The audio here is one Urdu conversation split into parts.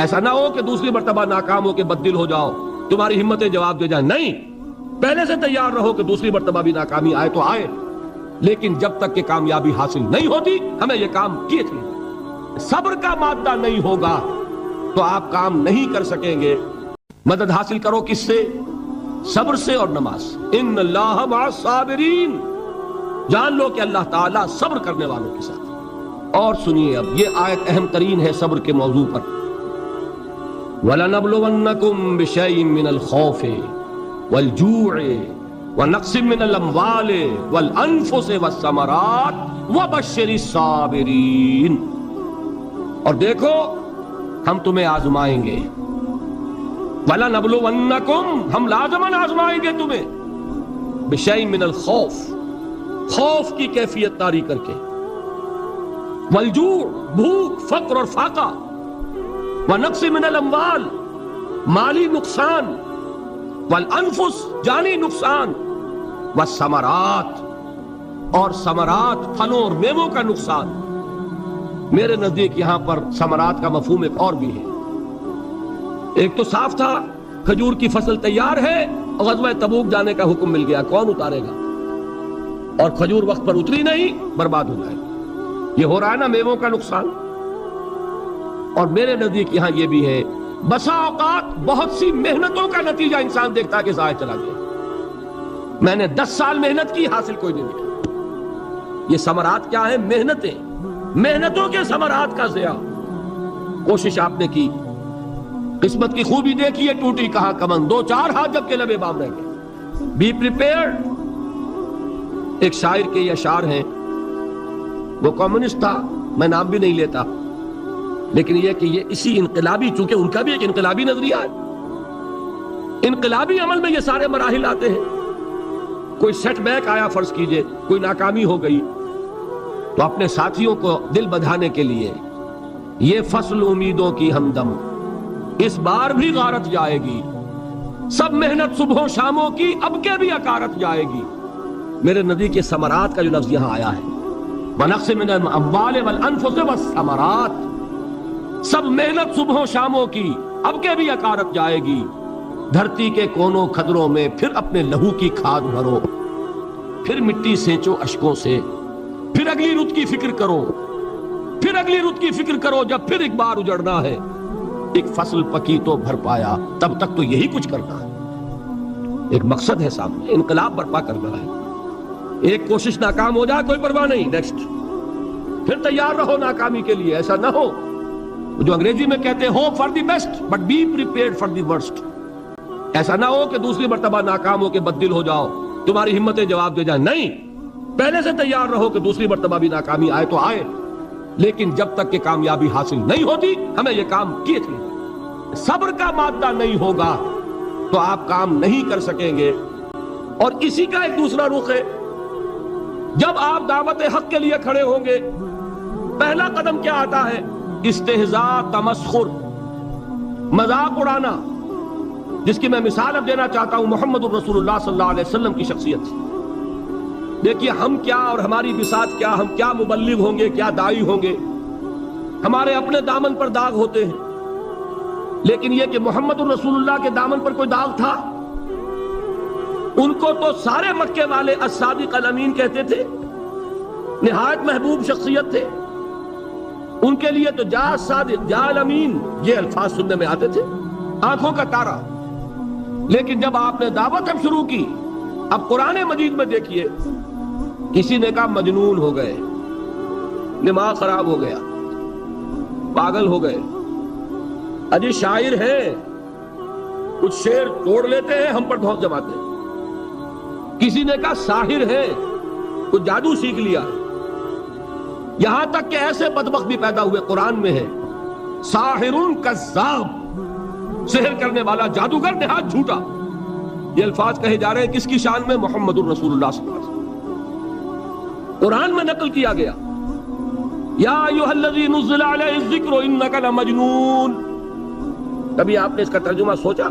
ایسا نہ ہو کہ دوسری مرتبہ ناکام ہو کے بددل ہو جاؤ، تمہاری ہمتیں جواب دے جائیں. نہیں، پہلے سے تیار رہو کہ دوسری مرتبہ بھی ناکامی آئے تو آئے، لیکن جب تک کہ کامیابی حاصل نہیں ہوتی ہمیں یہ کام کیے تھے. صبر کا مادہ نہیں ہوگا تو آپ کام نہیں کر سکیں گے. مدد حاصل کرو کس سے؟ صبر سے اور نماز سے. ان اللہ مع الصابرین، جان لو کہ اللہ تعالیٰ صبر کرنے والوں کے ساتھ. اور سنیے، اب یہ آیت اہم ترین ہے صبر کے موضوع پر. وَلَنَبْلُوَنَّكُمْ بِشَيْءٍ مِّنَ الْخَوْفِ وَالْجُوعِ وَنَقْصٍ مِّنَ الْأَمْوَالِ وَالْأَنفُسِ وَالثَّمَرَاتِ وَبَشِّرِ الصَّابِرِينَ. اور دیکھو ہم تمہیں آزمائیں گے. وَلَنَبْلُوَنَّكُمْ، ہم لازماً آزمائیں گے تمہیں. بِشَيْءٍ مِّنَ الْخَوْفِ، خوف کی کیفیت طاری کر کے. والجوع، بھوک، فقر اور فاقہ. ونقص من الاموال، مالی نقصان. والانفس، جانی نقصان. والثمرات، اور ثمرات، پھلوں اور میووں کا نقصان. میرے نزدیک یہاں پر ثمرات کا مفہوم ایک اور بھی ہے. ایک تو صاف تھا، کھجور کی فصل تیار ہے، غزوہ تبوک جانے کا حکم مل گیا، کون اتارے گا؟ اور کھجور وقت پر اتری نہیں، برباد ہو جائے. یہ ہو رہا ہے نا میووں کا نقصان. اور میرے نزدیک یہاں یہ بھی ہے، بسا اوقات بہت سی محنتوں کا نتیجہ انسان دیکھتا ہے کہ ضائع چلا گیا. میں نے 10 سال محنت کی، حاصل کوئی نہیں دکھا. یہ ثمرات کیا ہے؟ محنتیں، محنتوں کے ثمرات کا ضیاع. کوشش آپ نے کی، قسمت کی خوبی دیکھی ہے، ٹوٹی کہاں کمن، 2-4 ہاتھ جب کے لبے بام رہ گئے. Be prepared. ایک شاعر کے یہ اشعار ہیں، وہ کمیونسٹ تھا، میں نام بھی نہیں لیتا، لیکن یہ کہ یہ اسی انقلابی، چونکہ ان کا بھی ایک انقلابی نظریہ ہے، انقلابی عمل میں یہ سارے مراحل آتے ہیں. کوئی سیٹ بیک آیا، فرض کیجئے کوئی ناکامی ہو گئی، تو اپنے ساتھیوں کو دل بدھانے کے لیے یہ فصل امیدوں کی ہمدم اس بار بھی غارت جائے گی، سب محنت صبحوں شاموں کی اب کے بھی اکارت جائے گی. میرے نزدیک یہ ثمرات کا جو لفظ یہاں آیا ہے، وَنَقْصٍ مِّنَ الْأَمْوَالِ وَالْأَنفُسِ وَالثَّمَرَاتِ، سب محنت صبحوں شاموں کی اب کے بھی اکارت جائے گی. دھرتی کے کونوں کھدروں میں پھر اپنے لہو کی کھاد بھرو، پھر مٹی سینچو اشکوں سے، پھر اگلی رت کی فکر کرو، پھر اگلی رت کی فکر کرو. جب پھر ایک بار اجڑنا ہے، ایک فصل پکی تو بھر پایا، تب تک تو یہی کچھ کرنا ہے. ایک مقصد ہے سامنے، انقلاب برپا کرنا ہے. ایک کوشش ناکام ہو جائے کوئی پرواہ نہیں، نیکسٹ. پھر تیار رہو ناکامی کے لیے. ایسا نہ ہو جو انگریزی میں کہتے ہیں hope for the best but be prepared for the worst. ایسا نہ ہو کہ دوسری مرتبہ ناکام ہو کے بددل ہو جاؤ، تمہاری ہمتیں جواب دے جائیں. نہیں، پہلے سے تیار رہو کہ دوسری مرتبہ بھی ناکامی آئے تو آئے، لیکن جب تک کہ کامیابی حاصل نہیں ہوتی ہمیں یہ کام کیے تھے. صبر کا مادہ نہیں ہوگا تو آپ کام نہیں کر سکیں گے. اور اسی کا ایک دوسرا رخ ہے، جب آپ دعوت حق کے لیے کھڑے ہوں گے، پہلا قدم کیا آتا ہے؟ استہزاء، تمسخر، مذاق اڑانا، جس کی میں مثال اب دینا چاہتا ہوں محمد الرسول اللہ صلی اللہ علیہ وسلم کی شخصیت سے. دیکھیے ہم کیا اور ہماری بساط کیا، ہم کیا مبلغ ہوں گے، کیا داعی ہوں گے، ہمارے اپنے دامن پر داغ ہوتے ہیں، لیکن یہ کہ محمد الرسول اللہ کے دامن پر کوئی داغ تھا؟ ان کو تو سارے مکے والے الصادق الامین کہتے تھے، نہایت محبوب شخصیت تھے. ان کے لیے تو جا صادق، جا الامین، یہ الفاظ سننے میں آتے تھے، آنکھوں کا تارا. لیکن جب آپ نے دعوت اب شروع کی، اب قرآن مجید میں دیکھیے، کسی نے کہا مجنون ہو گئے، دماغ خراب ہو گیا، پاگل ہو گئے، اجی شاعر ہیں، کچھ شعر توڑ لیتے ہیں، ہم پر دھوس جماتے ہیں. کسی نے کہا ساحر ہے، کچھ جادو سیکھ لیا. یہاں تک کہ ایسے بدبخت بھی پیدا ہوئے، قرآن میں ہے ساحر کذاب، سحر کرنے والا جادوگر نہایت جھوٹا. یہ الفاظ کہے جا رہے ہیں کس کی شان میں؟ محمد الرسول اللہ صلی اللہ علیہ وسلم. قرآن میں نقل کیا گیا، یا ایھا الذی نزل علیہ الذکر انک لمجنون. کبھی آپ نے اس کا ترجمہ سوچا؟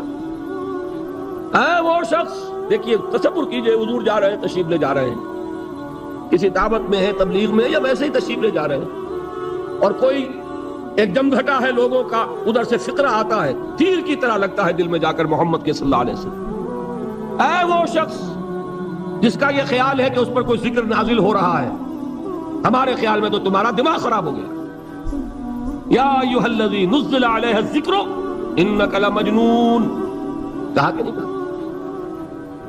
اے وہ شخص، دیکھیے تصور کیجئے، حضور جا رہے ہیں، تشریف لے جا رہے ہیں، کسی دعوت میں ہے، تبلیغ میں، یا ویسے ہی تشریف لے جا رہے ہیں، اور کوئی ایک دم گھٹا ہے لوگوں کا، ادھر سے فقرہ آتا ہے، تیر کی طرح لگتا ہے دل میں جا کر محمد کے صلی اللہ علیہ وسلم۔ اے وہ شخص جس کا یہ خیال ہے کہ اس پر کوئی ذکر نازل ہو رہا ہے، ہمارے خیال میں تو تمہارا دماغ خراب ہو گیا۔ یا ایھا الذی نزل علیہ الذکر انک لمجنون، کہا کہ نہیں کہا؟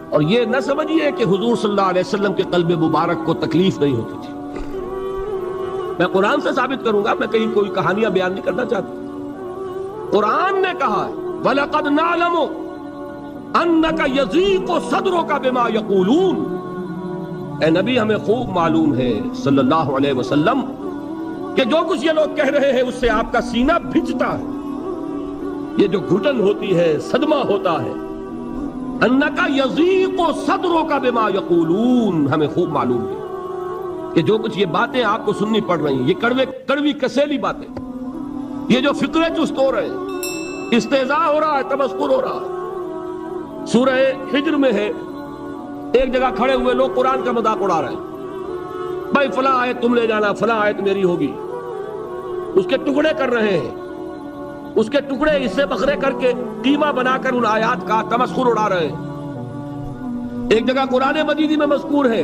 اور یہ نہ سمجھیے کہ حضور صلی اللہ علیہ وسلم کے قلب مبارک کو تکلیف نہیں ہوتی تھی۔ میں قرآن سے ثابت کروں گا، میں کہیں کوئی کہانیاں بیان نہیں کرنا چاہتا۔ قرآن نے کہا ہے وَلَقَدْ نَعْلَمُ أَنَّكَ يَضِيقُ صَدْرُكَ بِمَا يَقُولُونَ، اے نبی ہمیں خوب معلوم ہے صلی اللہ علیہ وسلم کہ جو کچھ یہ لوگ کہہ رہے ہیں اس سے آپ کا سینہ بھجتا ہے، یہ جو گھٹن ہوتی ہے، صدمہ ہوتا ہے۔ أَنَّكَ يَضِيقُ صَدْرُكَ بِمَا يَقُولُونَ، ہمیں خوب معلوم ہے کہ جو کچھ یہ باتیں آپ کو سننی پڑ رہی ہیں، یہ کڑوی کسیلی باتیں، یہ جو فقرے چست ہو رہے ہیں، استہزاء ہو رہا ہے، تمسخر ہو رہا ہے۔ سورہ ہجر میں ہے، ایک جگہ کھڑے ہوئے لوگ قرآن کا مذاق اڑا رہے ہیں، بھائی فلاں آیت تم لے جانا، فلاں آیت میری ہوگی، اس کے ٹکڑے کر رہے ہیں، اس کے ٹکڑے حصے بکھرے کر کے قیمہ بنا کر ان آیات کا تمسخر اڑا رہے ہیں۔ ایک جگہ قرآن مجید میں مذکور ہے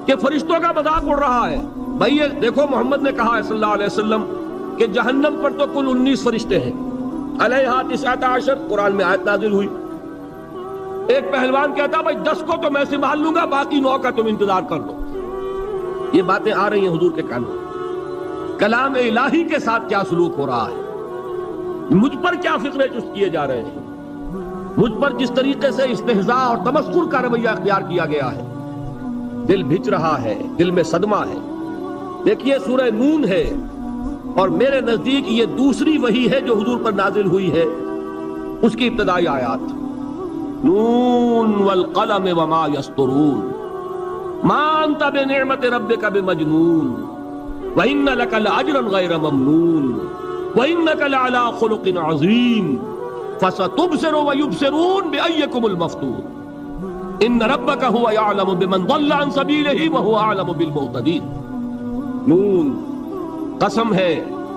کہ فرشتوں کا مذاق اڑ رہا ہے، بھائی یہ دیکھو محمد نے کہا ہے صلی اللہ علیہ وسلم کہ جہنم پر تو کل 19 فرشتے ہیں، علیہا 19 قرآن میں آیت نازل ہوئی۔ ایک پہلوان کہتا بھائی 10 کو تو میں سنبھال لوں گا، باقی 9 کا تم انتظار کر لو۔ یہ باتیں آ رہی ہیں حضور کے کانوں میں، کلام الہی کے ساتھ کیا سلوک ہو رہا ہے، مجھ پر کیا فقرے چست کیے جا رہے ہیں، مجھ پر جس طریقے سے استہزاء اور تمسخر کا رویہ اختیار کیا گیا ہے، دل بھج رہا ہے، دل میں صدمہ ہے۔ دیکھیے سورہ نون ہے، اور میرے نزدیک یہ دوسری وحی ہے جو حضور پر نازل ہوئی ہے، اس کی ابتدائی آیات نون والقلم وما یسطرون ما انت بنعمت ربک بمجنون وان لک لاجرا غیر ممنون وانک لعلی خلق عظیم فستبصر ویبصرون بأیکم المفتون ان ربک هو یعلم بمن ضل عن سبیلہ وهو اعلم بالمہتدین۔ نون قسم ہے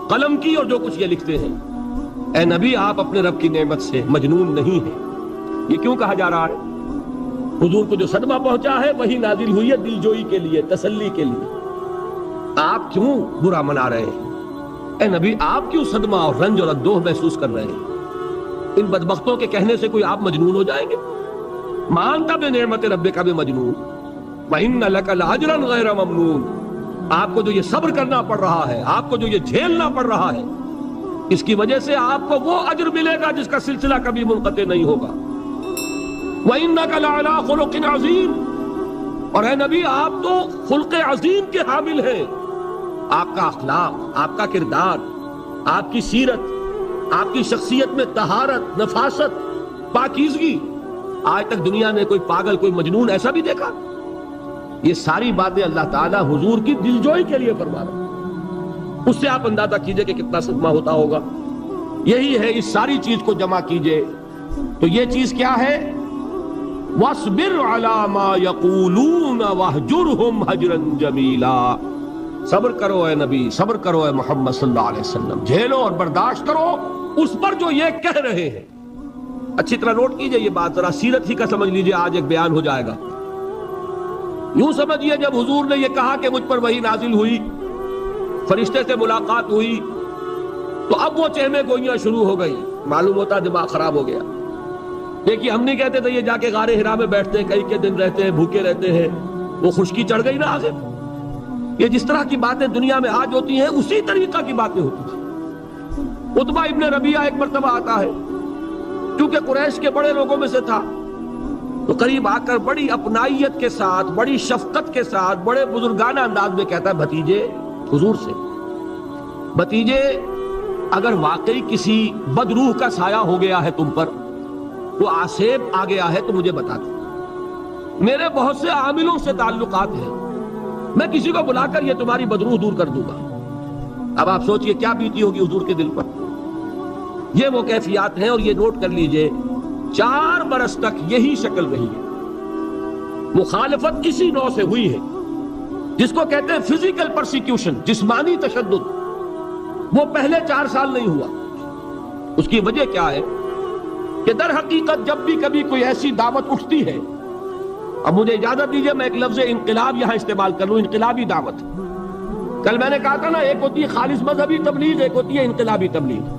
قلم کی اور جو کچھ یہ لکھتے ہیں، اے نبی آپ اپنے رب کی نعمت سے مجنون نہیں ہیں۔ یہ کیوں کہا جا رہا ہے؟ حضور کو جو صدمہ پہنچا ہے وہی نازل ہوئی ہے دل جوئی کے لیے، تسلی کے لیے۔ آپ کیوں برا منا رہے ہیں؟ اے نبی آپ کیوں صدمہ اور رنج اور اندوہ محسوس کر رہے ہیں؟ ان بدبختوں کے کہنے سے کوئی آپ مجنون ہو جائیں گے؟ مانتا بے نعمت ربک بمجنون وَإِنَّ لَكَ لَأَجْرًا غَيْرَ مَمْنُونَ، آپ کو جو یہ صبر کرنا پڑ رہا ہے، آپ کو جو یہ جھیلنا پڑ رہا ہے، اس کی وجہ سے آپ کو وہ اجر ملے گا جس کا سلسلہ کبھی منقطع نہیں ہوگا۔ وَإِنَّكَ لَعَلَىٰ خُلُقٍ عَظِيمٍ، اور اے نبی آپ تو خلق عظیم کے حامل ہیں۔ آپ کا اخلاق، آپ کا کردار، آپ کی سیرت، آپ کی شخصیت میں طہارت، نفاست، پاکیزگی، آج تک دنیا نے کوئی پاگل، کوئی مجنون ایسا بھی دیکھا؟ یہ ساری باتیں اللہ تعالیٰ حضور کی دلجوئی کے لیے فرما رہا ہے۔ اس سے آپ اندازہ کیجئے کہ کتنا صدمہ ہوتا ہوگا۔ یہی ہے، اس ساری چیز کو جمع کیجئے تو یہ چیز کیا ہے؟ وَاصْبِرْ عَلَىٰ مَا يَقُولُونَ وَاهْجُرْهُمْ هَجْرًا جَمِيلًا، صبر کرو اے نبی، صبر کرو اے محمد صلی اللہ علیہ وسلم، جھیلو اور برداشت کرو اس پر جو یہ کہہ رہے ہیں۔ اچھی طرح نوٹ کیجئے یہ بات، ذرا سیرت ہی کا سمجھ لیجئے، آج ایک بیان ہو جائے گا۔ یوں سمجھیے جب حضور نے یہ کہا کہ مجھ پر وحی نازل ہوئی، فرشتے سے ملاقات ہوئی، تو اب وہ چہمے گوئیاں شروع ہو گئی، معلوم ہوتا دماغ خراب ہو گیا۔ دیکھیے ہم نہیں کہتے تھے یہ جا کے غار حرا میں بیٹھتے ہیں، کئی کے دن رہتے ہیں، بھوکے رہتے ہیں، وہ خشکی چڑھ گئی نا آخر۔ یہ جس طرح کی باتیں دنیا میں آج ہوتی ہیں اسی طریقہ کی باتیں ہوتی تھیں۔ عتبہ ابن ربیعہ ایک مرتبہ آتا ہے، کیونکہ قریش کے بڑے لوگوں میں سے تھا، تو قریب آ کر بڑی اپنائیت کے ساتھ، بڑی شفقت کے ساتھ، بڑے بزرگانہ انداز میں کہتا ہے بھتیجے، حضور سے، بھتیجے اگر واقعی کسی بدروح کا سایہ ہو گیا ہے تم پر، وہ آسیب آ گیا ہے تو مجھے بتا دو، میرے بہت سے عاملوں سے تعلقات ہیں، میں کسی کو بلا کر یہ تمہاری بدروح دور کر دوں گا۔ اب آپ سوچئے کیا بیتی ہوگی حضور کے دل پر۔ یہ وہ کیفیات ہیں، اور یہ نوٹ کر لیجئے 4 برس تک یہی شکل رہی ہے۔ مخالفت کسی نوع سے ہوئی ہے جس کو کہتے ہیں فزیکل پرسیکیوشن، جسمانی تشدد، وہ پہلے 4 سال نہیں ہوا۔ اس کی وجہ کیا ہے کہ در حقیقت جب بھی کبھی کوئی ایسی دعوت اٹھتی ہے، اب مجھے اجازت دیجئے میں ایک لفظ انقلاب یہاں استعمال کر لوں، انقلابی دعوت۔ کل میں نے کہا تھا نا، ایک ہوتی ہے خالص مذہبی تبلیغ، ایک ہوتی ہے انقلابی تبلیغ۔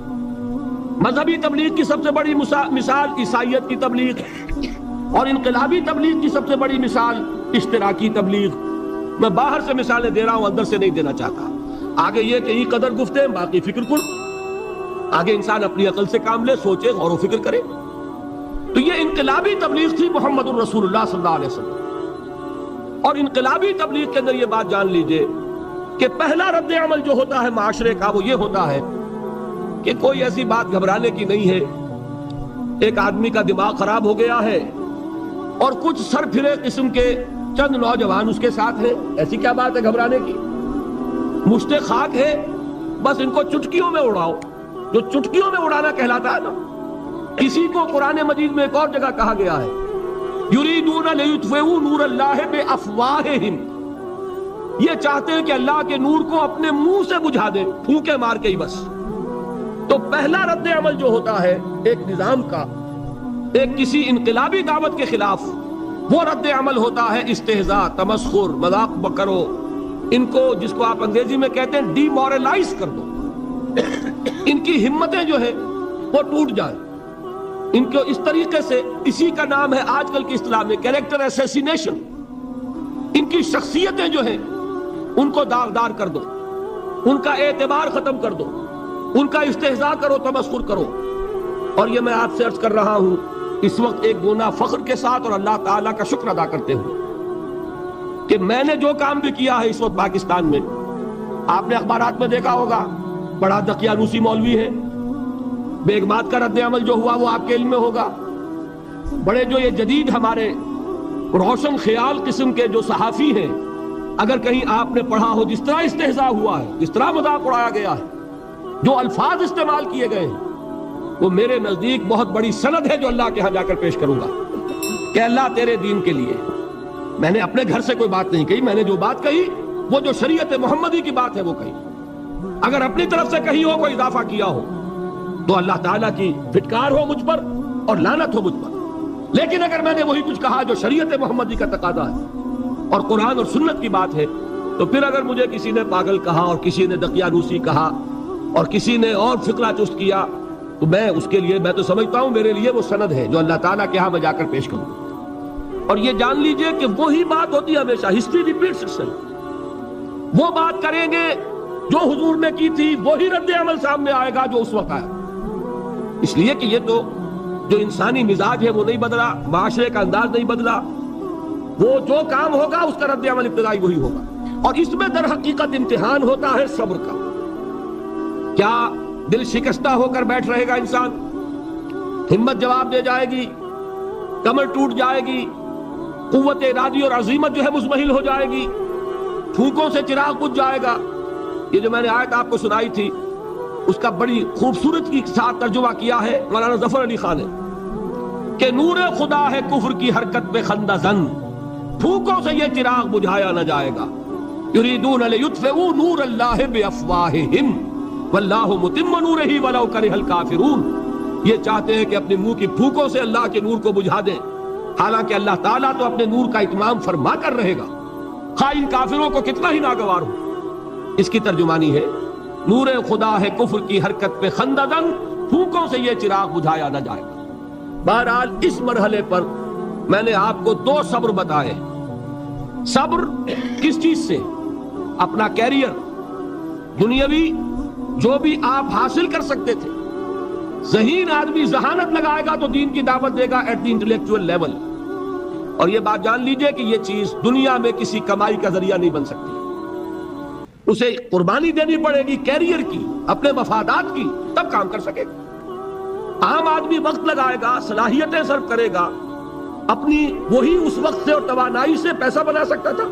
مذہبی تبلیغ کی سب سے بڑی مثال عیسائیت کی تبلیغ، اور انقلابی تبلیغ کی سب سے بڑی مثال اشتراکی تبلیغ۔ میں باہر سے مثالیں دے رہا ہوں، اندر سے نہیں دینا چاہتا۔ آگے یہ کہ یہ قدر گفتے ہیں، باقی فکر کن۔ آگے انسان اپنی عقل سے کام لے، سوچے، غور و فکر کرے۔ تو یہ انقلابی تبلیغ تھی محمد الرسول اللہ صلی اللہ علیہ وسلم۔ اور انقلابی تبلیغ کے اندر یہ بات جان لیجئے کہ پہلا رد عمل جو ہوتا ہے معاشرے کا، وہ یہ ہوتا ہے کہ کوئی ایسی بات گھبرانے کی نہیں ہے۔ ایک آدمی کا دماغ خراب ہو گیا ہے اور کچھ سر پھرے قسم کے چند نوجوان اس کے ساتھ ہیں، ایسی کیا بات ہے گھبرانے کی؟ مشت خاک ہے، بس ان کو چٹکیوں میں اڑاؤ۔ جو چٹکیوں میں اڑانا کہلاتا ہے نا، اسی کو قرآن مجید میں ایک اور جگہ کہا گیا ہے، یریدون لیطفئوا نور اللہ بافواہہم۔ یہ چاہتے ہیں کہ اللہ کے نور کو اپنے منہ سے بجھا دیں، پھونکے مار کے ہی بس۔ تو پہلا رد عمل جو ہوتا ہے ایک نظام کا، ایک کسی انقلابی دعوت کے خلاف، وہ رد عمل ہوتا ہے استہزاء، تمسخر، مذاق کرو ان کو، جس کو آپ انگریزی میں کہتے ہیں ڈی مورلائز کر دو۔ ان کی ہمتیں جو ہے وہ ٹوٹ جائیں، ان کو اس طریقے سے، اسی کا نام ہے آج کل کی اصطلاح میں کیریکٹر اسیسینیشن۔ ان کی شخصیتیں جو ہیں ان کو داغدار کر دو، ان کا اعتبار ختم کر دو، ان کا استہزاء کرو، تمسخر کرو۔ اور یہ میں آپ سے عرض کر رہا ہوں اس وقت ایک گنا فخر کے ساتھ اور اللہ تعالیٰ کا شکر ادا کرتے ہوئے کہ میں نے جو کام بھی کیا ہے اس وقت پاکستان میں، آپ نے اخبارات میں دیکھا ہوگا، بڑا دقیانوسی مولوی ہے، بیگمات کا رد عمل جو ہوا وہ آپ کے علم میں ہوگا۔ بڑے جو یہ جدید ہمارے روشن خیال قسم کے جو صحافی ہیں، اگر کہیں آپ نے پڑھا ہو جس طرح استہزاء ہوا ہے، جس طرح مذاق اڑایا گیا ہے، جو الفاظ استعمال کیے گئے ہیں، وہ میرے نزدیک بہت بڑی سند ہے جو اللہ کے ہاں جا کر پیش کروں گا کہ اللہ تیرے دین کے لیے۔ میں نے اپنے گھر سے کوئی بات نہیں کہی، میں نے جو بات کہی وہ جو شریعت محمدی کی بات ہے وہ کہی۔ اگر اپنی طرف سے کہیں ہو، کوئی اضافہ کیا ہو، تو اللہ تعالیٰ کی پھٹکار ہو مجھ پر اور لعنت ہو مجھ پر۔ لیکن اگر میں نے وہی کچھ کہا جو شریعت محمدی کا تقاضا ہے اور قرآن اور سنت کی بات ہے، تو پھر اگر مجھے کسی نے پاگل کہا اور کسی نے دقیانوسی کہا اور کسی نے اور فقرہ چست کیا، تو میں اس کے لیے، میں تو سمجھتا ہوں میرے لیے وہ سند ہے جو اللہ تعالیٰ کے ہاں میں جا کر پیش کروں۔ اور یہ جان لیجئے کہ وہی بات ہوتی ہے ہمیشہ، ہسٹری ریپیٹس اٹسیلف۔ وہ بات کریں گے جو حضور نے کی تھی، وہی رد عمل سامنے آئے گا جو اس وقت آیا۔ اس لیے کہ یہ تو جو انسانی مزاج ہے وہ نہیں بدلا، معاشرے کا انداز نہیں بدلا، وہ جو کام ہوگا اس کا رد عمل ابتدائی وہی ہوگا۔ اور اس میں در حقیقت امتحان ہوتا ہے صبر کا۔ کیا دل شکستہ ہو کر بیٹھ رہے گا انسان؟ ہمت جواب دے جائے گی، کمر ٹوٹ جائے گی، قوت ارادی اور عزیمت جو ہے مزمحل ہو جائے گی، پھونکوں سے چراغ بجھ جائے گا۔ یہ جو میں نے آیت آپ کو سنائی تھی، اس کا بڑی خوبصورت کی ساتھ ترجمہ کیا ہے مولانا ظفر علی خان نے کہ نور خدا ہے کفر کی حرکت پہ خندہ زن، پھونکوں سے یہ چراغ بجھایا نہ جائے گا۔ یریدون لیطفئوا نور اللہ بافواہہم واللہ متم نورہ ولو کرہ الکافرون۔ یہ چاہتے ہیں کہ اپنے منہ کی پھونکوں سے اللہ کے نور کو بجھا دیں، حالانکہ اللہ تعالیٰ تو اپنے نور کا اتمام فرما کر رہے گا، خواہ ان کافروں کو کتنا ہی ناگوار ہو۔ اس کی ترجمانی ہے نور خدا ہے کفر کی حرکت پہ خندہ زن، پھونکوں سے یہ چراغ بجھایا نہ جائے گا۔ بہرحال اس مرحلے پر میں نے آپ کو 2 صبر بتائے۔ صبر کس چیز سے؟ اپنا کیریئر دنیاوی جو بھی آپ حاصل کر سکتے تھے، ذہین آدمی ذہانت لگائے گا تو دین کی دعوت دے گا ایٹ دی انٹلیکچوئل لیول۔ اور یہ بات جان لیجئے کہ یہ چیز دنیا میں کسی کمائی کا ذریعہ نہیں بن سکتی، اسے قربانی دینی پڑے گی کیریئر کی، اپنے مفادات کی، تب کام کر سکے گا۔ عام آدمی وقت لگائے گا، صلاحیتیں صرف کرے گا، اپنی وہی اس وقت سے اور توانائی سے پیسہ بنا سکتا تھا۔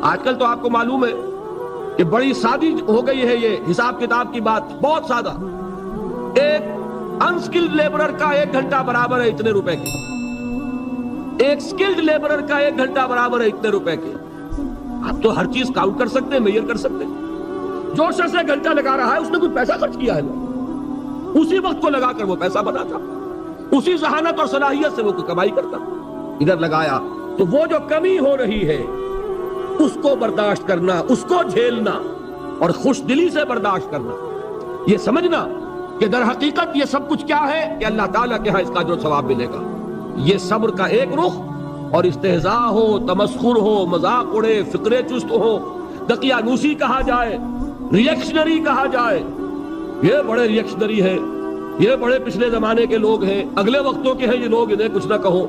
آج کل تو آپ کو معلوم ہے کہ بڑی سادی ہو گئی ہے یہ حساب کتاب کی بات، بہت سادہ۔ ایک انسکلڈ لیبرر کا 1 گھنٹہ برابر ہے اتنے روپے کے، ایک سکلڈ لیبرر کا 1 گھنٹہ برابر ہے اتنے روپے کے۔ آپ تو ہر چیز کاؤنٹ کر سکتے ہیں، میئر کر سکتے ہیں۔ جوش سے گھنٹہ لگا رہا ہے، اس نے کوئی پیسہ خرچ کیا ہے؟ اسی وقت کو لگا کر وہ پیسہ بناتا، اسی ذہانت اور صلاحیت سے وہ کوئی کمائی کرتا، ادھر لگایا۔ تو وہ جو کمی ہو رہی ہے اس کو برداشت کرنا، اس کو جھیلنا اور خوش دلی سے برداشت کرنا، یہ سمجھنا کہ در حقیقت یہ سب کچھ کیا ہے کہ اللہ تعالیٰ کے ہاں اس کا جو ثواب ملے گا۔ یہ صبر کا ایک رخ، اور استہزاء ہو، تمسخر ہو، مذاق اڑے، فقرے چست ہو، دقیانوسی کہا جائے، ریئیکشنری کہا جائے، یہ بڑے ریئیکشنری ہیں، یہ بڑے پچھلے زمانے کے لوگ ہیں، اگلے وقتوں کے ہیں یہ لوگ، انہیں کچھ نہ کہو۔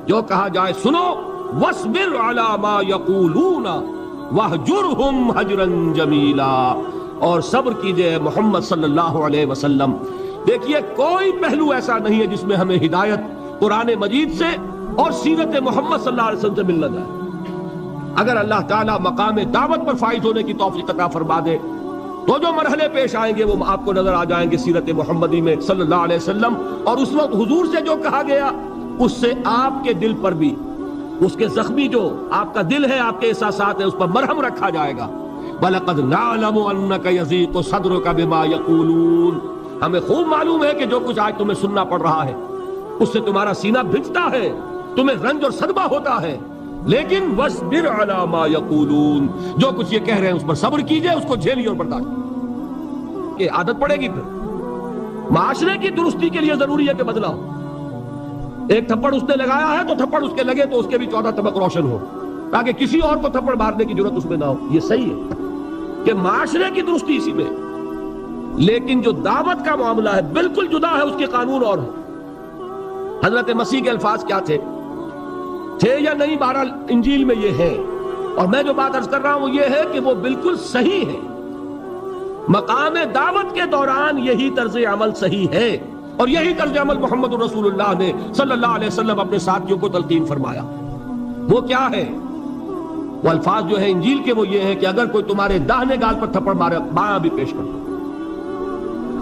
جو کہا جائے سنو، وَاصْبِرْ عَلَى مَا يَقُولُونَ وَاهْجُرْهُمْ هَجْرًا جَمِيلًا، اور صبر کیجئے محمد صلی اللہ علیہ وسلم۔ دیکھیے کوئی پہلو ایسا نہیں ہے جس میں ہمیں ہدایت قرآن مجید سے اور سیرت محمد صلی اللہ علیہ وسلم سے مل نہ جائے۔ اگر اللہ تعالیٰ مقام دعوت پر فائز ہونے کی توفیق عطا فرما دے تو جو مرحلے پیش آئیں گے وہ آپ کو نظر آ جائیں گے سیرت محمدی میں صلی اللہ علیہ وسلم، اور اس وقت حضور سے جو کہا گیا اس سے آپ کے دل پر بھی، اس کے زخمی جو آپ کا دل ہے، آپ کے احساسات ہیں، اس پر مرہم رکھا جائے گا۔ وَلَقَدْ نَعْلَمُ أَنَّكَ يَضِيقُ صَدْرُكَ بِمَا يَقُولُونَ، ہمیں خوب معلوم ہے کہ جو کچھ آج تمہیں سننا پڑ رہا ہے اس سے تمہارا سینہ بھجتا ہے، تمہیں رنج اور صدمہ ہوتا ہے، لیکن وَاصْبِرْ عَلَى مَا يَقُولُونَ، جو کچھ یہ کہہ رہے ہیں اس پر صبر کیجئے، اس کو جھیلیے اور برداشت کیجئے۔ یہ عادت پڑے گی، پھر معاشرے کی درستی کے لیے ضروری ہے کہ بدلا ہو۔ ایک تھپڑ اس نے لگایا ہے تو تھپڑ اس کے لگے تو اس کے بھی 14 طبق روشن ہو، تاکہ کسی اور کو تھپڑ مارنے کی ضرورت اس میں نہ ہو۔ یہ صحیح ہے کہ معاشرے کی درستی اسی میں، لیکن جو دعوت کا معاملہ ہے بالکل جدا ہے، اس کے قانون اور ہے۔ حضرت مسیح کے الفاظ کیا تھے یا نہیں، بہرحال انجیل میں یہ ہے، اور میں جو بات عرض کر رہا ہوں وہ یہ ہے کہ وہ بالکل صحیح ہے۔ مقام دعوت کے دوران یہی طرز عمل صحیح ہے، اور یہی طرز عمل محمد رسول اللہ نے صلی اللہ علیہ وسلم اپنے ساتھیوں کو تلقین فرمایا۔ وہ کیا ہے؟ وہ الفاظ جو ہے انجیل کے وہ یہ ہے کہ اگر کوئی تمہارے داہنے گال پر تھپڑ مارے بایاں بھی پیش کر دو،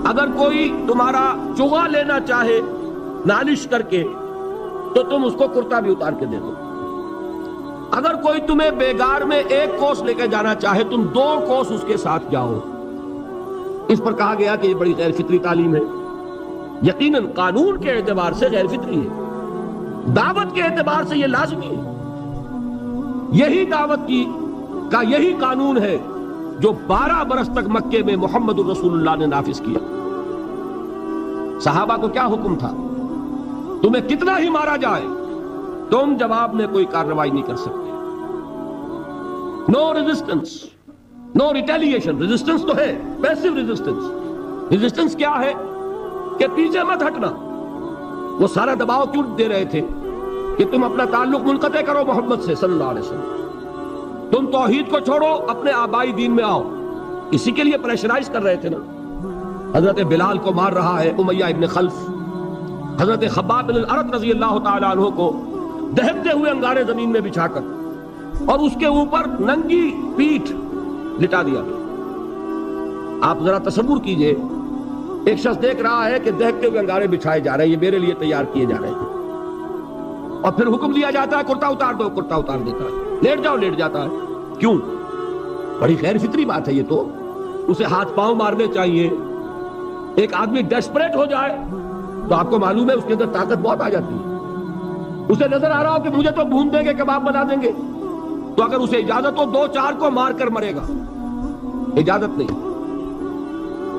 اگر کوئی تمہارا چغا لینا چاہے نالش کر کے تو تم اس کو کرتا بھی اتار کے دے دو، اگر کوئی تمہیں بیگار میں 1 کوس لے کے جانا چاہے تم 2 کوس اس کے ساتھ جاؤ۔ اس پر کہا گیا کہ یہ بڑی غیر فطری تعلیم ہے۔ یقیناً قانون کے اعتبار سے غیر فطری ہے، دعوت کے اعتبار سے یہ لازمی ہے۔ یہی دعوت کا یہی قانون ہے جو 12 برس تک مکے میں محمد الرسول اللہ نے نافذ کیا۔ صحابہ کو کیا حکم تھا؟ تمہیں کتنا ہی مارا جائے تم جواب میں کوئی کارروائی نہیں کر سکتے۔ نو ریزسٹنس، نو ریٹیلیشن۔ ریزسٹنس تو ہے، پیسو ریزسٹنس۔ ریزسٹنس کیا ہے؟ کہ پیچھے مت ہٹنا۔ وہ سارا دباؤ کیوں دے رہے تھے کہ تم اپنا تعلق منقطع کرو محمد سے صلی اللہ علیہ وسلم، تم توحید کو چھوڑو، اپنے آبائی دین میں آؤ۔ اسی کے لیے پریشرائز کر رہے تھے نا۔ حضرت بلال کو مار رہا ہے امیہ ابن خلف، حضرت خباب بن الارت رضی اللہ تعالیٰ عنہ کو دہتے ہوئے انگارے زمین میں بچھا کر اور اس کے اوپر ننگی پیٹھ لٹا دیا گیا۔ آپ ذرا تصور کیجئے، ایک شخص دیکھ رہا ہے کہ دہتے ہوئے انگارے بچھائے جا رہے ہیں، یہ میرے لیے تیار کیے جا رہے ہیں، اور پھر حکم دیا جاتا ہے کرتا اتار دو، کرتا اتار دیتا ہے، لیٹ جاؤ، لیٹ جاتا ہے۔ کیوں؟ بڑی غیر فطری بات ہے یہ تو۔ اسے ہاتھ پاؤں مارنے چاہیے۔ ایک آدمی ڈیسپریٹ ہو جائے تو آپ کو معلوم ہے اس کے اندر طاقت بہت آ جاتی ہے۔ اسے نظر آ رہا ہو کہ مجھے تو بھون دیں گے، کباب بنا دیں گے، تو اگر اسے اجازت ہو 2-4 کو مار کر مرے گا۔ اجازت نہیں،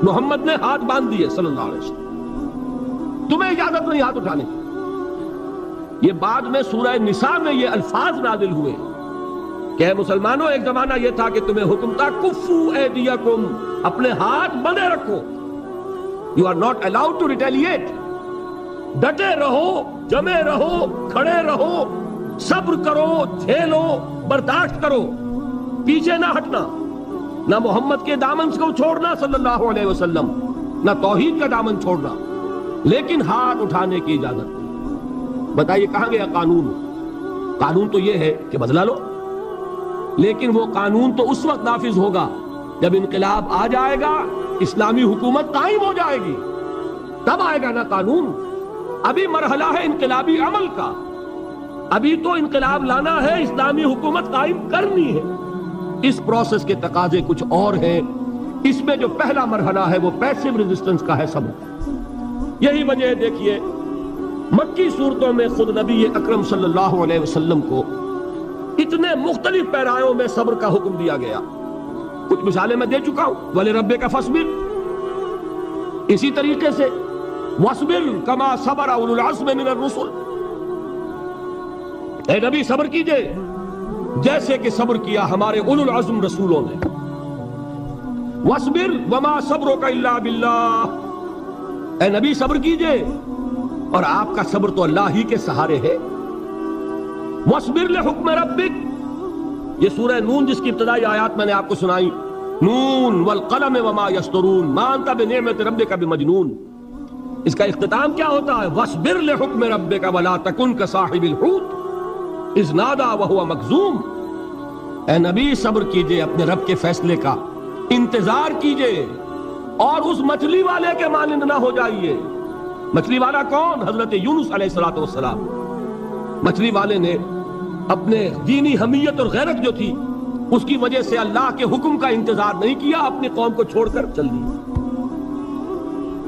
محمد نے ہاتھ باندھ دیے صلی اللہ علیہ وسلم، تمہیں اجازت نہیں ہاتھ اٹھانے کی۔ یہ بعد میں سورہ نساء میں یہ الفاظ نازل ہوئے کہ اے مسلمانوں، ایک زمانہ یہ تھا کہ تمہیں حکم تھا کفو ایدیکم، اپنے ہاتھ بندھے رکھو، you are not allowed to retaliate, ڈٹے رہو، جمے رہو، کھڑے رہو، صبر کرو، جھیلو، برداشت کرو، پیچھے نہ ہٹنا، نہ محمد کے دامن کو چھوڑنا صلی اللہ علیہ وسلم، نہ توحید کا دامن چھوڑنا، لیکن ہاتھ اٹھانے کی اجازت نہیں۔ بتائیے کہاں گیا قانون؟ قانون تو یہ ہے کہ بدلا لو، لیکن وہ قانون تو اس وقت نافذ ہوگا جب انقلاب آ جائے گا، اسلامی حکومت قائم ہو جائے گی، تب آئے گا نا قانون۔ ابھی مرحلہ ہے انقلابی عمل کا، ابھی تو انقلاب لانا ہے، اسلامی حکومت قائم کرنی ہے۔ اس پروسیس کے تقاضے کچھ اور ہیں، اس میں جو پہلا مرحلہ ہے وہ پیسو ریزسٹنس کا ہے صبر۔ یہی وجہ ہے دیکھیے مکی صورتوں میں خود نبی اکرم صلی اللہ علیہ وسلم کو اتنے مختلف پیرایوں میں صبر کا حکم دیا گیا۔ کچھ مثالیں میں دے چکا ہوں، وَلِرَبِّكَ فَاصْبِرْ، اسی طریقے سے وَاصْبِرْ كَمَا صَبَرَ أُولُو الْعَزْمِ مِنَ الرُّسُلِ، اے نبی صبر کیجئے جیسے کہ صبر کیا ہمارے اولو العزم رسولوں نے۔ وَاصْبِرْ وَمَا صَبْرُكَ إِلَّا بِاللَّهِ، اے نبی صبر کیجئے اور آپ کا صبر تو اللہ ہی کے سہارے ہے۔ وَاصْبِرْ لِحُکْمِ رَبِّكَ، یہ سورہ نون جس کی ابتدائی آیات میں نے آپ کو سنائی، نون والقلم وما یسطرون ما انت بنعمت ربک بمجنون، اس کا اختتام کیا ہوتا ہے؟ وَاصْبِرْ لِحُکْمِ رَبِّكَ وَلَا تَكُنْ كَصَاحِبِ الْحُوتِ اذ نَادَىٰ وَهُوَ مَكْظُومٌ، اے نبی صبر کیجئے اپنے رب کے فیصلے کا، انتظار کیجئے اور اس مچھلی والے کے مانند نہ ہو جائیے۔ مچھلی والا کون؟ حضرت یونس علیہ السلام۔ مچھلی والے نے اپنے دینی حمیت اور غیرت جو تھی اس کی وجہ سے اللہ کے حکم کا انتظار نہیں کیا، اپنی قوم کو چھوڑ کر چل دی۔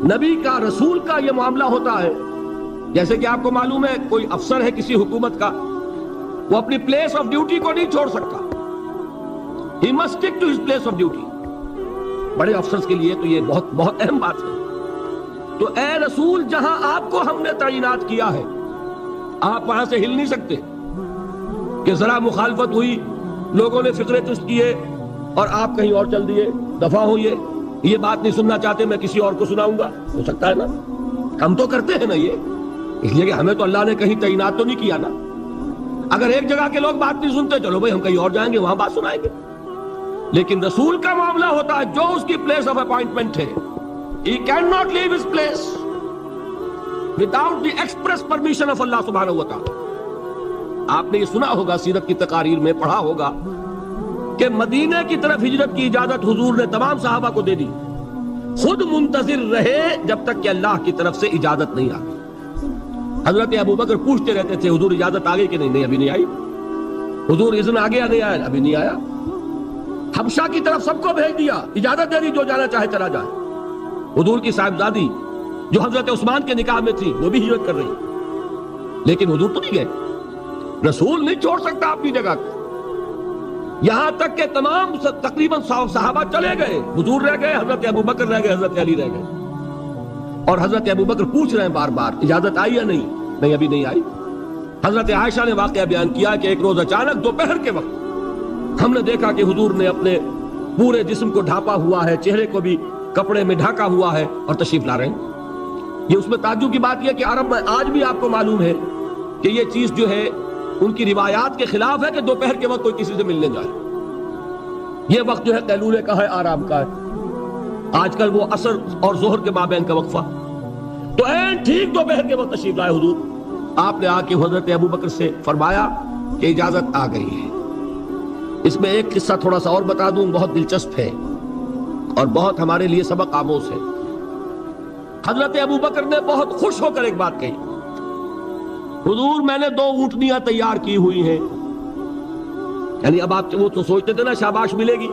نبی کا رسول کا یہ معاملہ ہوتا ہے، جیسے کہ آپ کو معلوم ہے کوئی افسر ہے کسی حکومت کا، وہ اپنی پلیس آف ڈیوٹی کو نہیں چھوڑ سکتا، he must stick to his place of duty. بڑے افسرز کے لیے تو یہ بہت بہت اہم بات ہے۔ تو اے رسول، جہاں آپ کو ہم نے تعینات کیا ہے آپ وہاں سے ہل نہیں سکتے کہ ذرا مخالفت ہوئی، لوگوں نے فکرے تست کیے اور آپ کہیں اور چل دیے، دفع ہوئیے، یہ بات نہیں سننا چاہتے میں کسی اور کو سناؤں گا، ہو سکتا ہے نا؟ ہم تو کرتے ہیں نا یہ، اس لیے کہ ہمیں تو اللہ نے کہیں تعینات تو نہیں کیا نا۔ اگر ایک جگہ کے لوگ بات نہیں سنتے، چلو بھائی ہم کہیں اور جائیں گے وہاں بات سنائیں گے۔ لیکن رسول کا معاملہ ہوتا ہے جو اس کی پلیس آف اپوائنٹمنٹ ہے، he cannot leave his place without the express permission of Allah subhanahu wa ta'ala۔ آپ نے یہ سنا ہوگا، سیرت کی تقاریر میں پڑھا ہوگا کہ مدینے کی طرف ہجرت کی اجازت حضور نے تمام صحابہ کو دے دی، خود منتظر رہے جب تک کہ اللہ کی طرف سے اجازت نہیں آئی۔ حضرت ابو بکر پوچھتے رہتے تھے حضور اجازت آ گئی کہ نہیں؟ نہیں ابھی نہیں آئی۔ حضور اذن آ گیا؟ نہیں آیا، ابھی نہیں آیا۔ حبشہ کی طرف سب کو بھیج دیا، اجازت دے دی جو جانا چاہے چلا جائے۔ حضور کی صاحبزادی جو حضرت عثمان کے نکاح میں تھی وہ بھی ہجرت کر رہی، لیکن حضور تو نہیں گئے۔ رسول نہیں چھوڑ سکتا اپنی جگہ کو، یہاں تک کہ تمام تقریباً صحابہ چلے گئے، حضور رہ گئے، حضرت ابو بکر رہ گئے، حضرت علی رہ گئے، اور حضرت ابو بکر پوچھ رہے ہیں بار بار اجازت آئی یا نہیں؟ نہیں ابھی نہیں آئی۔ حضرت عائشہ نے واقعہ بیان کیا کہ ایک روز اچانک دوپہر کے وقت ہم نے دیکھا کہ حضور نے اپنے پورے جسم کو ڈھانپا ہوا ہے، چہرے کو بھی کپڑے میں ڈھانکا ہوا ہے اور تشریف لا رہے ہیں۔ یہ اس میں تعجب کی بات یہ کہ عرب میں آج بھی آپ کو معلوم ہے کہ یہ چیز جو ہے ان کی روایات کے خلاف ہے کہ دوپہر کے وقت کوئی کسی سے ملنے جائے۔ یہ وقت جو ہے قیلولے کا ہے، آرام کا ہے۔ آج کل وہ عصر اور ظہر کے مابین کا وقفہ، تو این ٹھیک دوپہر کے وقت تشریف لائے حضور۔ آپ نے آ کے حضرت ابو بکر سے فرمایا کہ اجازت آ گئی ہے۔ اس میں ایک قصہ تھوڑا سا اور بتا دوں، بہت دلچسپ ہے اور بہت ہمارے لیے سبق آموز ہے۔ حضرت ابو بکر نے بہت خوش ہو کر ایک بات کہی، حضور میں نے 2 اونٹنیاں تیار کی ہوئی ہیں۔ یعنی اب آپ وہ تو سوچتے تھے نا شاباش ملے گی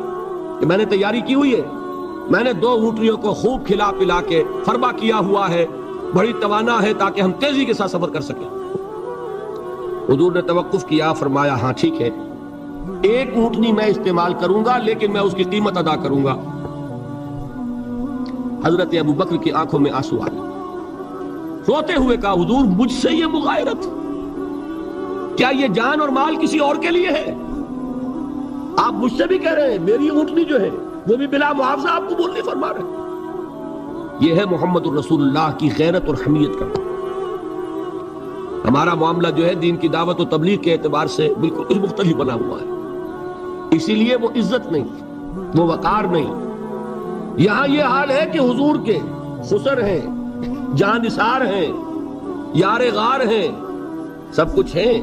کہ میں نے تیاری کی ہوئی ہے، میں نے 2 اونٹنیوں کو خوب کھلا پلا کے فربا کیا ہوا ہے، بڑی توانا ہے تاکہ ہم تیزی کے ساتھ سفر کر سکیں۔ حضور نے توقف کیا، فرمایا ہاں ٹھیک ہے، 1 اونٹنی میں استعمال کروں گا لیکن میں اس کی قیمت ادا کروں گا۔ حضرت ابو بکر کی آنکھوں میں آنسو آ گئے، روتے ہوئے کہا حضور مجھ سے یہ مغایرت، کیا یہ جان اور مال کسی اور کے لیے ہے؟ آپ مجھ سے بھی کہہ رہے ہیں میری اونٹنی جو ہے وہ بھی بلا معاوضہ آپ قبول نہیں فرما رہے۔ یہ ہے محمد الرسول اللہ کی غیرت اور حمیت کا۔ ہمارا معاملہ جو ہے دین کی دعوت و تبلیغ کے اعتبار سے بالکل مختلف بنا ہوا ہے، اسی لیے وہ عزت نہیں، وہ وقار نہیں۔ یہاں یہ حال ہے کہ حضور کے خسر ہیں، جان نثار ہیں، یار غار ہیں، سب کچھ ہیں،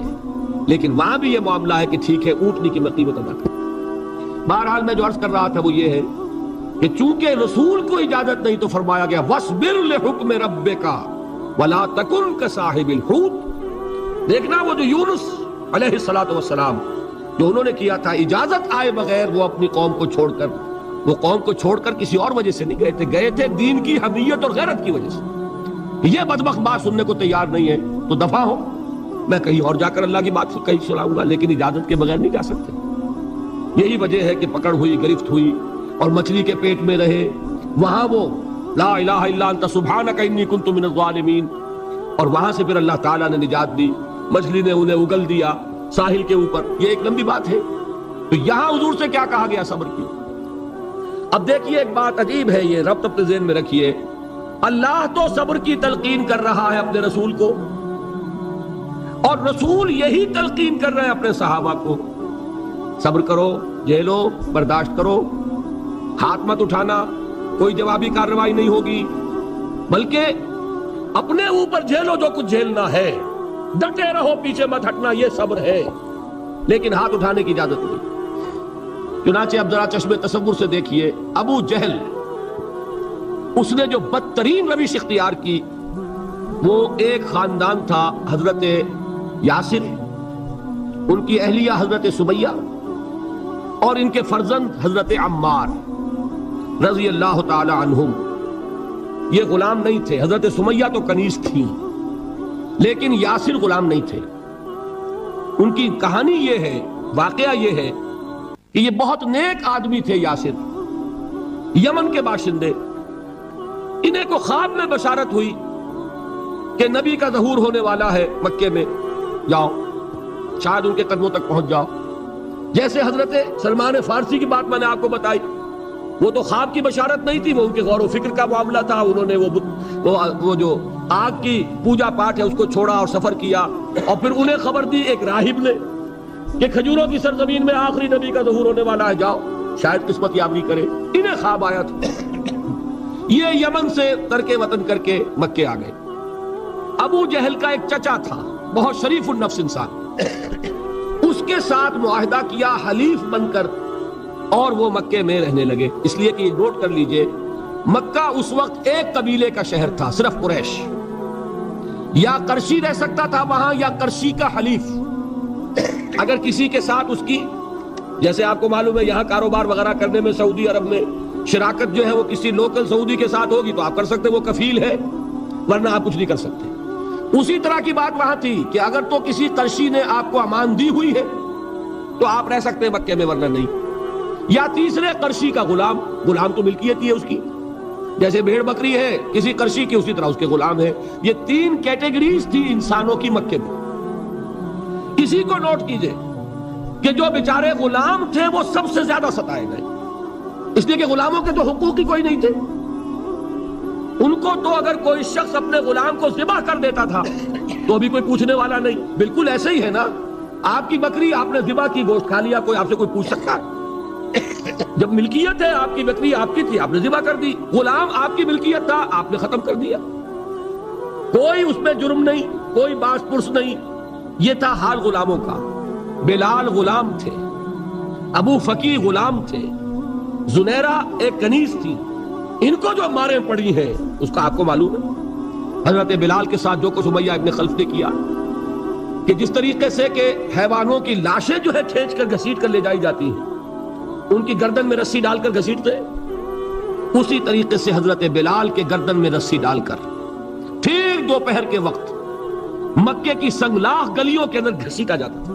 لیکن وہاں بھی یہ معاملہ ہے کہ ٹھیک ہے اونٹنی کی میں قیمت ادا کروں۔ بہرحال میں جو عرض کر رہا تھا وہ یہ ہے کہ چونکہ رسول کو اجازت نہیں تو فرمایا گیا وَاصْبِرْ لِحُکْمِ رَبِّكَ وَلَا تَكُنْ كَصَاحِبِ الْحُوتِ۔ دیکھنا وہ جو یونس علیہ السلام جو انہوں نے کیا تھا، اجازت آئے بغیر وہ اپنی قوم کو چھوڑ کر وہ قوم کو چھوڑ کر کسی اور وجہ سے نہیں گئے تھے دین کی حمیت اور غیرت کی وجہ سے. یہ بدبخت بات سننے کو تیار نہیں ہے تو دفع ہو. میں کہیں اور جا کر اللہ کی بات کہیں سناؤں گا، لیکن اجازت کے بغیر نہیں جا سکتے. یہی وجہ ہے کہ پکڑ ہوئی، گرفت ہوئی اور مچھلی کے پیٹ میں رہے. وہاں وہ لا الہ الا انت سبحانک انی کنت من الظالمین، اور وہاں سے پھر اللہ تعالیٰ نے نجات دی. مچھلی نے انہیں اگل دیا ساحل کے اوپر. یہ ایک لمبی بات ہے. تو یہاں حضور سے کیا کہا گیا؟ صبر کی. اب دیکھیے ایک بات عجیب ہے، یہ ربط اپنے ذہن میں رکھیے. اللہ تو صبر کی تلقین کر رہا ہے اپنے رسول کو، اور رسول یہی تلقین کر رہے ہیں اپنے صحابہ کو. صبر کرو، جھیلو، برداشت کرو، ہاتھ مت اٹھانا، کوئی جوابی کارروائی نہیں ہوگی، بلکہ اپنے اوپر جھیلو جو کچھ جھیلنا ہے، ڈٹے رہو، پیچھے مت ہٹنا، یہ صبر ہے. لیکن ہاتھ اٹھانے کی اجازت نہیں. چنانچہ اب ذرا چشم تصور سے دیکھیے، ابو جہل اس نے جو بدترین روش اختیار کی، وہ ایک خاندان تھا حضرت یاسر، ان کی اہلیہ حضرت سمیہ، اور ان کے فرزند حضرت عمار رضی اللہ تعالی عنہم. یہ غلام نہیں تھے. حضرت سمیہ تو کنیز تھیں، لیکن یاسر غلام نہیں تھے. ان کی کہانی یہ ہے، واقعہ یہ ہے کہ یہ بہت نیک آدمی تھے. یاسر یمن کے باشندے. انہیں کو خواب میں بشارت ہوئی کہ نبی کا ظہور ہونے والا ہے مکے میں، جاؤ شاید ان کے قدموں تک پہنچ جاؤ. جیسے حضرت سلمان فارسی کی بات میں نے آپ کو بتائی، وہ تو خواب کی بشارت نہیں تھی، وہ ان کے غور و فکر کا معاملہ تھا. انہوں نے وہ جو آگ کی پوجا پاٹ ہے اس کو چھوڑا اور سفر کیا، اور پھر انہیں خبر دی ایک راہب نے کہ کھجوروں کی سرزمین میں آخری نبی کا ظہور ہونے والا ہے، جاؤ شاید قسمت یابی کرے. انہیں خواب آیا تھا. یہ یمن سے ترک وطن کر کے مکے آ گئے. ابو جہل کا ایک چچا تھا، بہت شریف النفس انسان، اس کے ساتھ معاہدہ کیا حلیف بن کر، اور وہ مکے میں رہنے لگے. اس لیے کہ یہ نوٹ کر لیجئے، مکہ اس وقت ایک قبیلے کا شہر تھا، صرف قریش. یا قرشی رہ سکتا تھا وہاں، یا قرشی کا حلیف. اگر کسی کے ساتھ اس کی، جیسے آپ کو معلوم ہے یہاں کاروبار وغیرہ کرنے میں سعودی عرب میں شراکت جو ہے وہ کسی لوکل سعودی کے ساتھ ہوگی تو آپ کر سکتے، وہ کفیل ہے، ورنہ آپ کچھ نہیں کر سکتے. اسی طرح کی بات وہاں تھی کہ اگر تو کسی قرشی نے آپ کو امان دی ہوئی ہے تو آپ رہ سکتے مکے میں، ورنہ نہیں. یا تیسرے قرشی کا غلام. غلام تو ملکیت ہی ہے اس کی، جیسے بھیڑ بکری ہے کسی قرشی کی، اسی طرح اس کے غلام ہے. یہ تین کیٹیگریز تھی انسانوں کی مکے میں. اسی کو نوٹ کیجئے کہ جو بیچارے غلام تھے وہ سب سے زیادہ ستائے گئے، اس لیے کہ غلاموں کے تو حقوق ہی کوئی نہیں تھے. ان کو تو اگر کوئی شخص اپنے غلام کو ذبح کر دیتا تھا تو ابھی کوئی پوچھنے والا نہیں. بالکل ایسے ہی ہے نا، آپ کی بکری آپ نے ذبح کی، گوشت کھا لیا، کوئی آپ سے کوئی پوچھ سکتا؟ جب ملکیت ہے، آپ کی بکری آپ کی تھی، آپ نے ذبح کر دی. غلام آپ کی ملکیت تھا، آپ نے ختم کر دیا. کوئی اس میں جرم نہیں، کوئی باس پرس نہیں. یہ تھا حال غلاموں کا. بلال غلام تھے، ابو فقی غلام تھے، زنیرہ ایک کنیز تھی. ان کو جو ماریں پڑی ہیں اس کا آپ کو معلوم ہے. حضرت بلال کے ساتھ جو کچھ امیہ ابن خلف نے کیا، کہ جس طریقے سے کہ حیوانوں کی لاشیں جو ہے کھینچ کر گھسیٹ کر لے جائی جاتی ہیں، ان کی گردن میں رسی ڈال کر گھسیٹتے، اسی طریقے سے حضرت بلال کے گردن میں رسی ڈال کر ٹھیک دوپہر کے وقت مکے کی سنگلاخ گلیوں کے اندر گھسیٹا جاتا تھا.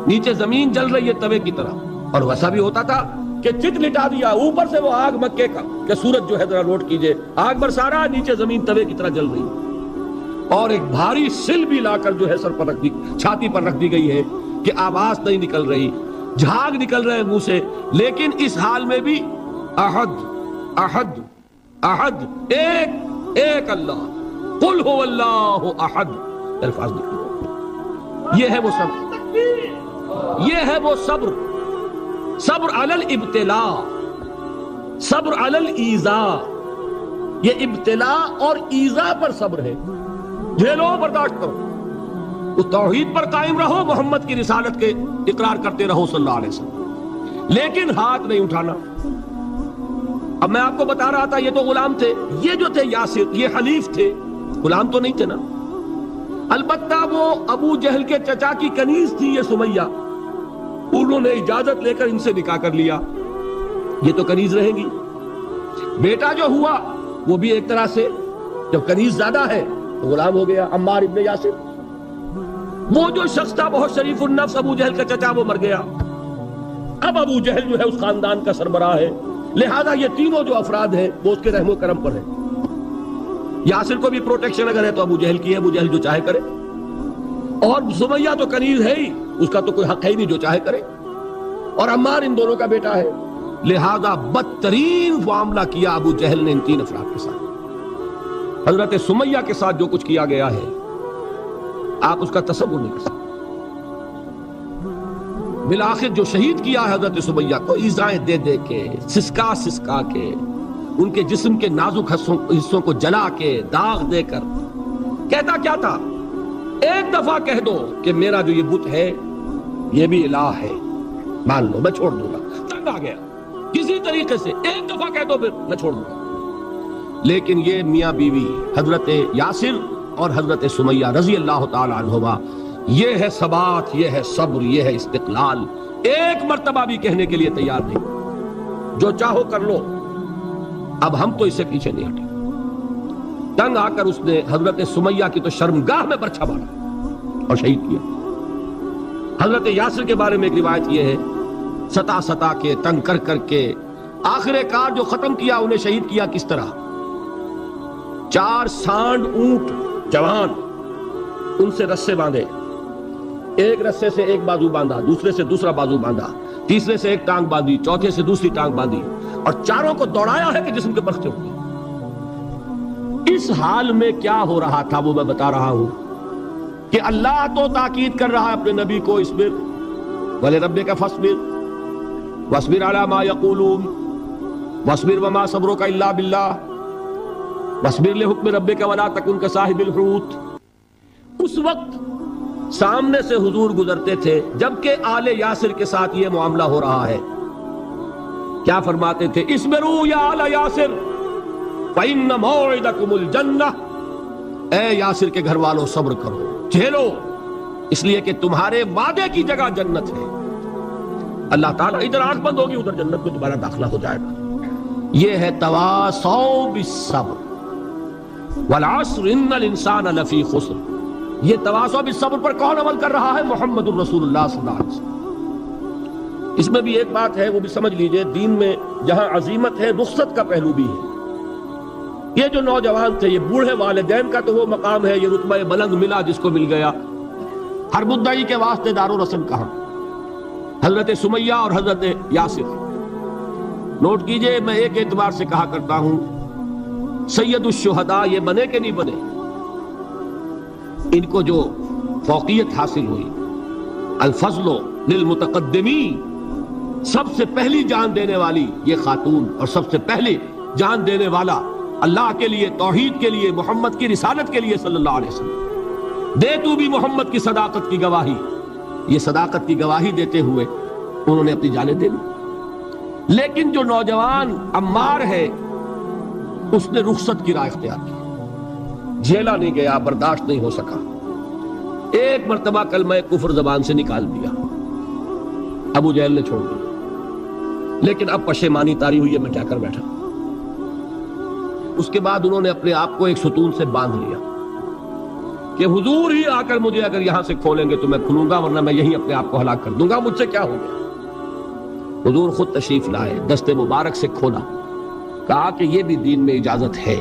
نیچے زمین جل رہی ہے توے کی طرح، اور ویسا بھی ہوتا تھا کہ چت لٹا دیا، اوپر سے وہ آگ مکے کا کہ سورج جو ہے ذرا نوٹ کیجئے، آگ برسا رہا، نیچے زمین توے کی طرح جل رہی، اور ایک بھاری سل بھی لا کر جو ہے سر پر رکھ دی، چھاتی پر رکھ دی گئی ہے کہ آواز نہیں نکل رہی، جھاگ نکل رہے منہ سے. لیکن اس حال میں بھی احد احد احد، ایک ایک اللہ، قل هو اللہ احد، الفاظ نکلے. یہ ہے وہ صبر، یہ ہے وہ صبر. صبر علی الابتلاء، صبر علی الایذاء. یہ ابتلاء اور ایذاء پر صبر ہے. جھیلو، برداشت کرو، اس توحید پر قائم رہو، محمد کی رسالت کے اقرار کرتے رہو صلی اللہ علیہ وسلم، لیکن ہاتھ نہیں اٹھانا. اب میں آپ کو بتا رہا تھا یہ تو غلام تھے، یہ جو تھے یاسر یہ حلیف تھے، غلام تو نہیں تھے نا. البتہ وہ ابو جہل کے چچا کی کنیز تھی یہ سمیہ، انہوں نے اجازت لے کر ان سے نکاح کر لیا. یہ تو کنیز رہیں گی. بیٹا جو ہوا وہ بھی ایک طرح سے جب کنیز زیادہ ہے تو غلام ہو گیا عمار ابن یاسر. وہ جو شخص تھا بہت شریف النفس ابو جہل کا چچا وہ مر گیا. اب ابو جہل جو ہے اس خاندان کا سربراہ ہے، لہذا یہ تینوں جو افراد ہیں وہ اس کے رحم و کرم پر ہیں. یاسر کو بھی پروٹیکشن اگر ہے تو ابو جہل کی ہے، ابو جہل جو چاہے کرے. اور سمیہ تو کنیز ہے ہی، اس کا تو کوئی حق ہے ہی نہیں، جو چاہے کرے. اور عمار ان دونوں کا بیٹا ہے، لہذا بدترین معاملہ کیا ابو جہل نے ان تین افراد کے ساتھ. حضرت سمیہ کے ساتھ جو کچھ کیا گیا ہے آپ اس کا تصور نہیں کر سکتے. بالآخر جو شہید کیا ہے حضرت سمیہ کو ایذائیں دے دے کے، سسکا سسکا کے، ان کے جسم کے نازک حصوں کو جلا کے، داغ دے کر. کہتا کیا تھا؟ ایک دفعہ کہہ دو کہ میرا جو یہ بت ہے یہ بھی الہ ہے، مان لو میں چھوڑ دوں گا. تنگ آ گیا، کسی طریقے سے ایک دفعہ کہہ دو پھر میں چھوڑ دوں گا. لیکن یہ میاں بیوی حضرت یاسر اور حضرت سمیہ رضی اللہ تعالی عنہما، یہ ہے ثبات، یہ ہے صبر، یہ ہے استقلال. ایک مرتبہ بھی کہنے کے لیے تیار نہیں، جو چاہو کر لو، اب ہم تو اس سے پیچھے نہیں ہٹے. تنگ آ کر اس نے حضرت سمیہ کی تو شرمگاہ میں برچھا مارا اور شہید کیا. حضرت یاسر کے بارے میں ایک روایت یہ ہے، ستا ستا کے، تنگ کر کر کے، آخر کار جو ختم کیا انہیں شہید کیا کس طرح؟ 4 سانڈ اونٹ جوان، ان سے رسے باندھے، ایک رسے سے ایک بازو باندھا، دوسرے سے دوسرا بازو باندھا، تیسرے سے ایک ٹانگ باندھی، چوتھے سے دوسری ٹانگ باندھی، اور چاروں کو دوڑایا ہے کہ جسم کے برخے ہو گئے. اس حال میں کیا ہو رہا تھا وہ میں بتا رہا ہوں کہ اللہ تو تاکید کر رہا ہے اپنے نبی کو، اصبر وَلِرَبِّكَ فَاصْبِرْ وَاصْبِرْ عَلَى مَا يَقُولُونَ وَاصْبِرْ وَمَا صَبْرُكَ إِلَّا بِاللَّهِ وَاصْبِرْ لِحُكْمِ رَبِّكَ وَلَا تَكُنْ كَصَاحِبِ الْحُوتِ. اس وقت سامنے سے حضور گزرتے تھے جبکہ آل یاسر کے ساتھ یہ معاملہ ہو رہا ہے. کیا فرماتے تھے؟ اصبروا یا آل یاسر فَإِنَّ مَوْعِدَكُمُ الْجَنَّةُ، اے یاسر کے گھر والوں صبر کرو، جھیلو، اس لیے کہ تمہارے وعدے کی جگہ جنت ہے. اللہ تعالیٰ ادھر آنکھ بند ہوگی ادھر جنت میں تمہارا داخلہ ہو جائے گا. یہ ہے تواصوا بالصبر والعصر ان الانسان لفی خسر. یہ تواصوا بالصبر پر کون عمل کر رہا ہے؟ محمد الرسول اللہ صلی اللہ علیہ وسلم. اس میں بھی ایک بات ہے وہ بھی سمجھ لیجئے، دین میں جہاں عظیمت ہے رخصت کا پہلو بھی ہے. یہ جو نوجوان تھے، یہ بوڑھے والدین کا تو وہ مقام ہے، یہ رتبہ بلند ملا جس کو مل گیا. ہر مدعی کے واسطے دار و رسم کہاں؟ حضرت سمیہ اور حضرت یاسر. نوٹ کیجئے، میں ایک اعتبار سے کہا کرتا ہوں سید الشہداء یہ بنے کہ نہیں بنے، ان کو جو فوقیت حاصل ہوئی، الفضل للمتقدمین، سب سے پہلی جان دینے والی یہ خاتون اور سب سے پہلی جان دینے والا اللہ کے لیے، توحید کے لیے، محمد کی رسالت کے لیے صلی اللہ علیہ وسلم. دے تو بھی محمد کی صداقت کی گواہی. یہ صداقت کی گواہی دیتے ہوئے انہوں نے اپنی جانیں دے دی. لیکن جو نوجوان عمار ہے اس نے رخصت کی راہ اختیار کی، جھیلا نہیں گیا، برداشت نہیں ہو سکا. ایک مرتبہ کلمہ کفر زبان سے نکال دیا، ابو جہل نے چھوڑ دیا، لیکن اب پشیمانی طاری ہوئی ہے، میں کیا کر بیٹھا. اس کے بعد انہوں نے اپنے آپ کو ایک ستون سے باندھ لیا کہ حضور ہی آ کر مجھے اگر یہاں سے کھولیں گے تو میں کھلوں گا، ورنہ میں یہیں اپنے آپ کو ہلاک کر دوں گا، مجھ سے کیا ہو گیا. حضور خود تشریف لائے، دست مبارک سے کھولا، کہا کہ یہ بھی دین میں اجازت ہے.